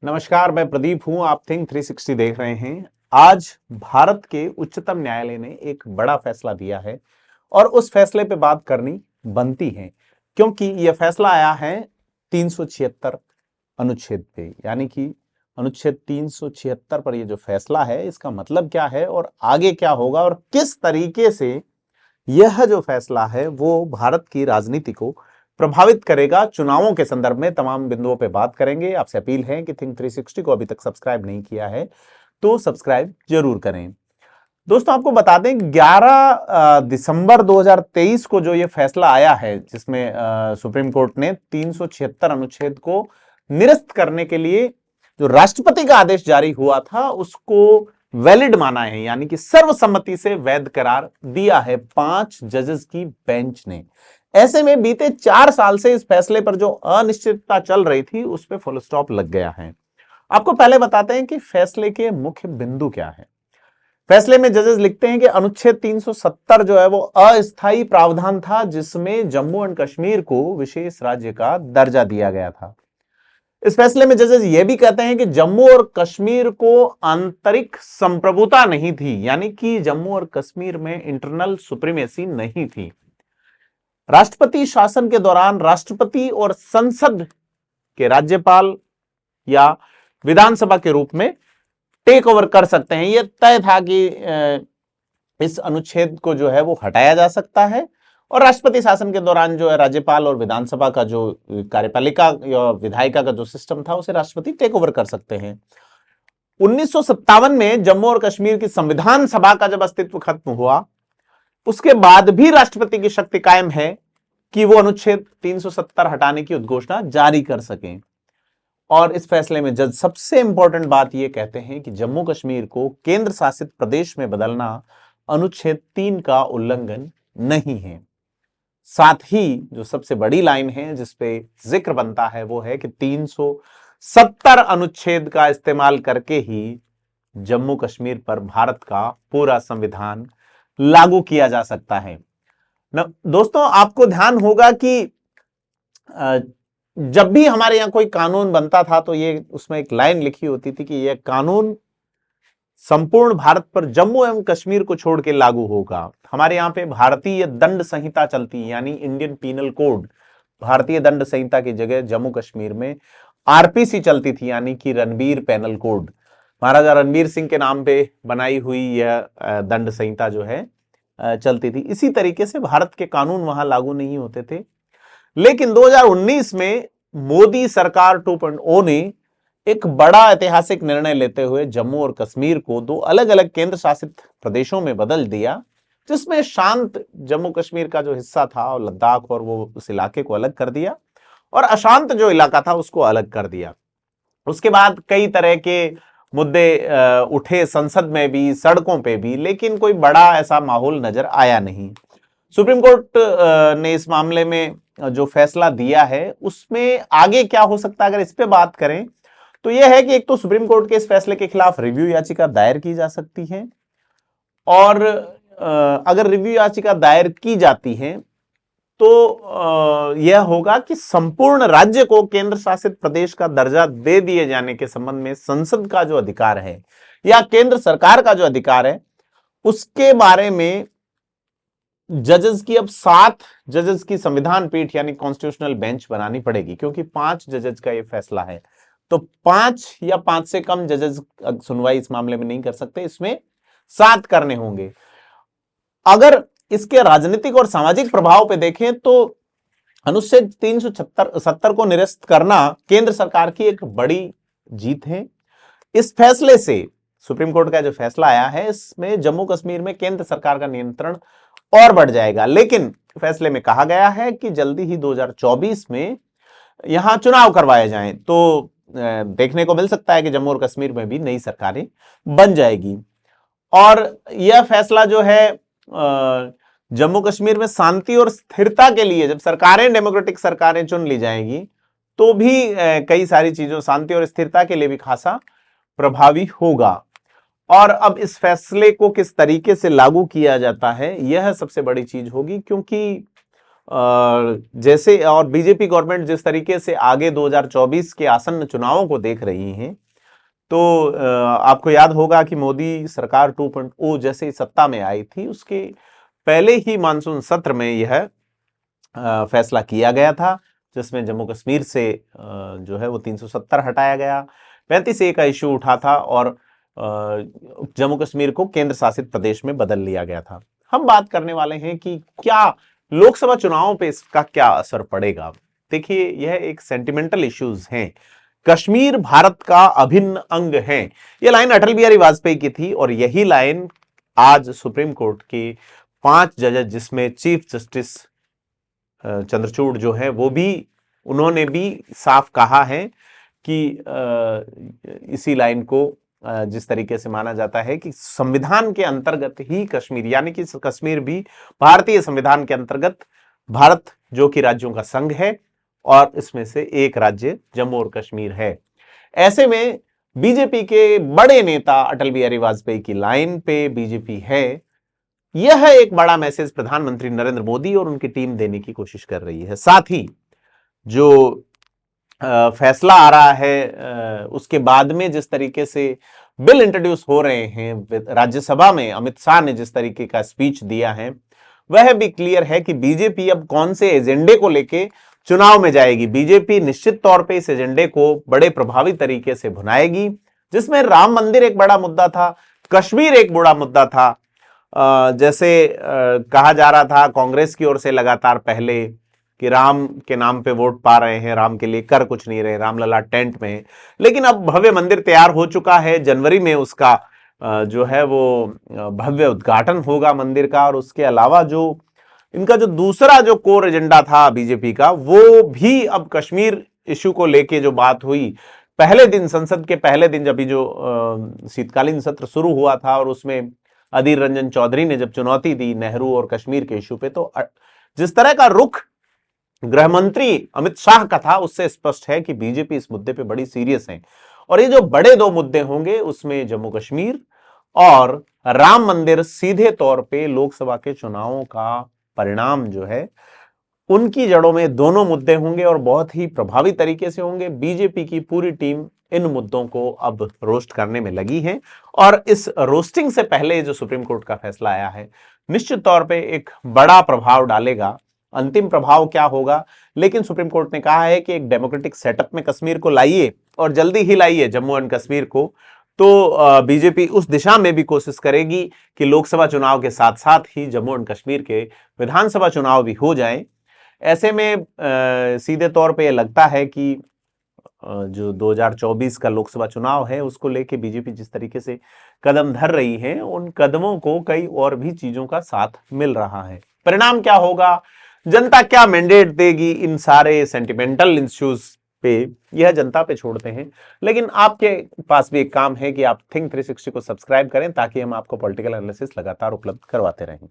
नमस्कार, मैं प्रदीप हूं। आप थिंक 360 देख रहे हैं। आज भारत के उच्चतम न्यायालय ने एक बड़ा फैसला दिया है और उस फैसले पे बात करनी बनती है, क्योंकि यह फैसला आया है 376 अनुच्छेद पे। यानी कि अनुच्छेद 376 पर यह जो फैसला है, इसका मतलब क्या है और आगे क्या होगा और किस तरीके से यह जो फैसला है वो भारत की राजनीति को प्रभावित करेगा। चुनावों के संदर्भ में तमाम बिंदुओं पे बात करेंगे। आपसे अपील है कि थिंक 360 को अभी तक सब्सक्राइब नहीं किया है तो सब्सक्राइब जरूर करें। दोस्तों, आपको बता दें 11 दिसंबर 2023 को जो ये फैसला आया है, जिसमें सुप्रीम कोर्ट ने 376 अनुच्छेद को निरस्त करने के लिए जो राष्ट्रपति का आदेश जारी हुआ था उसको वैलिड माना है, यानी कि सर्वसम्मति से वैध करार दिया है 5 जजेस की बेंच ने। ऐसे में बीते 4 साल से इस फैसले पर जो अनिश्चितता चल रही थी उस पर फुल स्टॉप लग गया है। आपको पहले बताते हैं कि फैसले के मुख्य बिंदु क्या है। फैसले में जजेस लिखते हैं कि अनुच्छेद 370 जो है वो अस्थायी प्रावधान था, जिसमें जम्मू एंड कश्मीर को विशेष राज्य का दर्जा दिया गया था। इस फैसले में जजेस ये भी कहते हैं कि जम्मू और कश्मीर को आंतरिक संप्रभुता नहीं थी, यानी कि जम्मू और कश्मीर में इंटरनल सुप्रीमेसी नहीं थी। राष्ट्रपति शासन के दौरान राष्ट्रपति और संसद के राज्यपाल या विधानसभा के रूप में टेक ओवर कर सकते हैं। यह तय था कि इस अनुच्छेद को जो है वो हटाया जा सकता है और राष्ट्रपति शासन के दौरान जो है राज्यपाल और विधानसभा का जो कार्यपालिका या विधायिका का जो सिस्टम था उसे राष्ट्रपति टेक ओवर कर सकते हैं। 1957 में जम्मू और कश्मीर की संविधान सभा का जब अस्तित्व खत्म हुआ, उसके बाद भी राष्ट्रपति की शक्ति कायम है कि वो अनुच्छेद 370 हटाने की उद्घोषणा जारी कर सकें। और इस फैसले में जज सबसे इंपॉर्टेंट बात यह कहते हैं कि जम्मू कश्मीर को केंद्र शासित प्रदेश में बदलना अनुच्छेद 3 का उल्लंघन नहीं है। साथ ही जो सबसे बड़ी लाइन है जिसपे जिक्र बनता है वो है कि 370 अनुच्छेद का इस्तेमाल करके ही जम्मू कश्मीर पर भारत का पूरा संविधान लागू किया जा सकता है। दोस्तों, आपको ध्यान होगा कि जब भी हमारे यहां कोई कानून बनता था तो ये उसमें एक लाइन लिखी होती थी कि यह कानून संपूर्ण भारत पर जम्मू एवं कश्मीर को छोड़ के लागू होगा। हमारे यहाँ पे भारतीय दंड संहिता चलती है, यानी इंडियन पीनल कोड। भारतीय दंड संहिता की जगह जम्मू कश्मीर में आरपीसी चलती थी, यानी कि रणबीर पेनल कोड। महाराजा रणबीर सिंह के नाम पे बनाई हुई यह दंड संहिता जो है चलती थी। इसी तरीके से भारत के कानून वहां लागू नहीं होते थे। लेकिन 2019 में मोदी सरकार 2.0 ने एक बड़ा ऐतिहासिक निर्णय लेते हुए जम्मू और कश्मीर को 2 अलग अलग केंद्र शासित प्रदेशों में बदल दिया, जिसमें शांत जम्मू कश्मीर का जो हिस्सा था और लद्दाख और वो उस इलाके को अलग कर दिया और अशांत जो इलाका था उसको अलग कर दिया। उसके बाद कई तरह के मुद्दे उठे संसद में भी, सड़कों पे भी, लेकिन कोई बड़ा ऐसा माहौल नजर आया नहीं। सुप्रीम कोर्ट ने इस मामले में जो फैसला दिया है उसमें आगे क्या हो सकता है, अगर इस पे बात करें तो यह है कि एक तो सुप्रीम कोर्ट के इस फैसले के खिलाफ रिव्यू याचिका दायर की जा सकती है और अगर रिव्यू याचिका दायर की जाती है तो यह होगा कि संपूर्ण राज्य को केंद्र शासित प्रदेश का दर्जा दे दिए जाने के संबंध में संसद का जो अधिकार है या केंद्र सरकार का जो अधिकार है उसके बारे में जजेस की अब 7 जजेस की संविधान पीठ यानी कॉन्स्टिट्यूशनल बेंच बनानी पड़ेगी, क्योंकि 5 जजेस का यह फैसला है। तो 5 या 5 से कम जजेस सुनवाई इस मामले में नहीं कर सकते, इसमें 7 करने होंगे। अगर इसके राजनीतिक और सामाजिक प्रभाव पे देखें तो अनुच्छेद 370 को निरस्त करना केंद्र सरकार की एक बड़ी जीत है। इस फैसले से, सुप्रीम कोर्ट का जो फैसला आया है, इसमें जम्मू कश्मीर में केंद्र सरकार का नियंत्रण और बढ़ जाएगा। लेकिन फैसले में कहा गया है कि जल्दी ही 2024 में यहां चुनाव करवाए जाएं, तो देखने को मिल सकता है कि जम्मू और कश्मीर में भी नई सरकारें बन जाएगी। और यह फैसला जो है जम्मू कश्मीर में शांति और स्थिरता के लिए, जब सरकारें डेमोक्रेटिक सरकारें चुन ली जाएंगी तो भी कई सारी चीजों, शांति और स्थिरता के लिए भी खासा प्रभावी होगा। और अब इस फैसले को किस तरीके से लागू किया जाता है यह सबसे बड़ी चीज होगी, क्योंकि जैसे और बीजेपी गवर्नमेंट जिस तरीके से आगे 2024 के आसन्न चुनावों को देख रही है, तो आपको याद होगा कि मोदी सरकार 2.0 जैसे सत्ता में आई थी, उसके पहले ही मानसून सत्र में यह फैसला किया गया था, जिसमें जम्मू कश्मीर से जो है वो 370 हटाया गया, 35A का इश्यू उठा था और जम्मू कश्मीर को केंद्र शासित प्रदेश में बदल लिया गया था। हम बात करने वाले हैं कि क्या लोकसभा चुनावों पे इसका क्या असर पड़ेगा। देखिए, यह एक सेंटिमेंटल इश्यूज हैं। कश्मीर भारत का अभिन्न अंग है। यह लाइन अटल बिहारी वाजपेयी की थी और यही लाइन आज सुप्रीम कोर्ट के 5 जज, जिसमें चीफ जस्टिस चंद्रचूड़ जो है वो भी, उन्होंने भी साफ कहा है कि इसी लाइन को जिस तरीके से माना जाता है कि संविधान के अंतर्गत ही कश्मीर, यानी कि कश्मीर भी भारतीय संविधान के अंतर्गत, भारत जो कि राज्यों का संघ है और इसमें से एक राज्य जम्मू और कश्मीर है। ऐसे में बीजेपी के बड़े नेता अटल बिहारी वाजपेयी की लाइन पे बीजेपी है। यह एक बड़ा मैसेज प्रधानमंत्री नरेंद्र मोदी और उनकी टीम देने की कोशिश कर रही है। साथ ही जो फैसला आ रहा है, उसके बाद में जिस तरीके से बिल इंट्रोड्यूस हो रहे हैं राज्यसभा में, अमित शाह ने जिस तरीके का स्पीच दिया है, वह भी क्लियर है कि बीजेपी अब कौन से एजेंडे को लेके चुनाव में जाएगी। बीजेपी निश्चित तौर पे इस एजेंडे को बड़े प्रभावी तरीके से भुनाएगी, जिसमें राम मंदिर एक बड़ा मुद्दा था, कश्मीर एक बड़ा मुद्दा था। जैसे कहा जा रहा था कांग्रेस की ओर से लगातार पहले कि राम के नाम पे वोट पा रहे हैं, राम के लिए कर कुछ नहीं रहे, रामलला टेंट में है। लेकिन अब भव्य मंदिर तैयार हो चुका है, जनवरी में उसका जो है वो भव्य उद्घाटन होगा मंदिर का। और उसके अलावा जो इनका जो दूसरा जो कोर एजेंडा था बीजेपी का, वो भी अब कश्मीर इश्यू को लेके जो बात हुई पहले दिन, संसद के पहले दिन, जब जो शीतकालीन सत्र शुरू हुआ था और उसमें अधीर रंजन चौधरी ने जब चुनौती दी नेहरू और कश्मीर के इश्यू पे, तो जिस तरह का रुख गृह मंत्री अमित शाह का था, उससे स्पष्ट है कि बीजेपी इस मुद्दे पे बड़ी सीरियस है। और ये जो बड़े दो मुद्दे होंगे, उसमें जम्मू कश्मीर और राम मंदिर सीधे तौर पे लोकसभा के चुनावों का परिणाम जो है, उनकी जड़ों में दोनों मुद्दे होंगे और बहुत ही प्रभावी तरीके से होंगे। बीजेपी की पूरी टीम इन मुद्दों को अब रोस्ट करने में लगी है और इस रोस्टिंग से पहले जो सुप्रीम कोर्ट का फैसला आया है, निश्चित तौर पे एक बड़ा प्रभाव डालेगा। अंतिम प्रभाव क्या होगा, लेकिन सुप्रीम कोर्ट ने कहा है कि एक डेमोक्रेटिक सेटअप में कश्मीर को लाइए और जल्दी ही लाइए जम्मू एंड कश्मीर को। तो बीजेपी उस दिशा में भी कोशिश करेगी कि लोकसभा चुनाव के साथ साथ ही जम्मू एंड कश्मीर के विधानसभा चुनाव भी हो जाएं। ऐसे में सीधे तौर पे लगता है कि जो 2024 का लोकसभा चुनाव है, उसको लेके बीजेपी जिस तरीके से कदम धर रही है, उन कदमों को कई और भी चीजों का साथ मिल रहा है। परिणाम क्या होगा, जनता क्या मैंडेट देगी, इन सारे सेंटिमेंटल इश्यूज पे, यह जनता पे छोड़ते हैं। लेकिन आपके पास भी एक काम है कि आप थिंक 360 को सब्सक्राइब करें, ताकि हम आपको पॉलिटिकल एनालिसिस लगातार उपलब्ध करवाते रहें।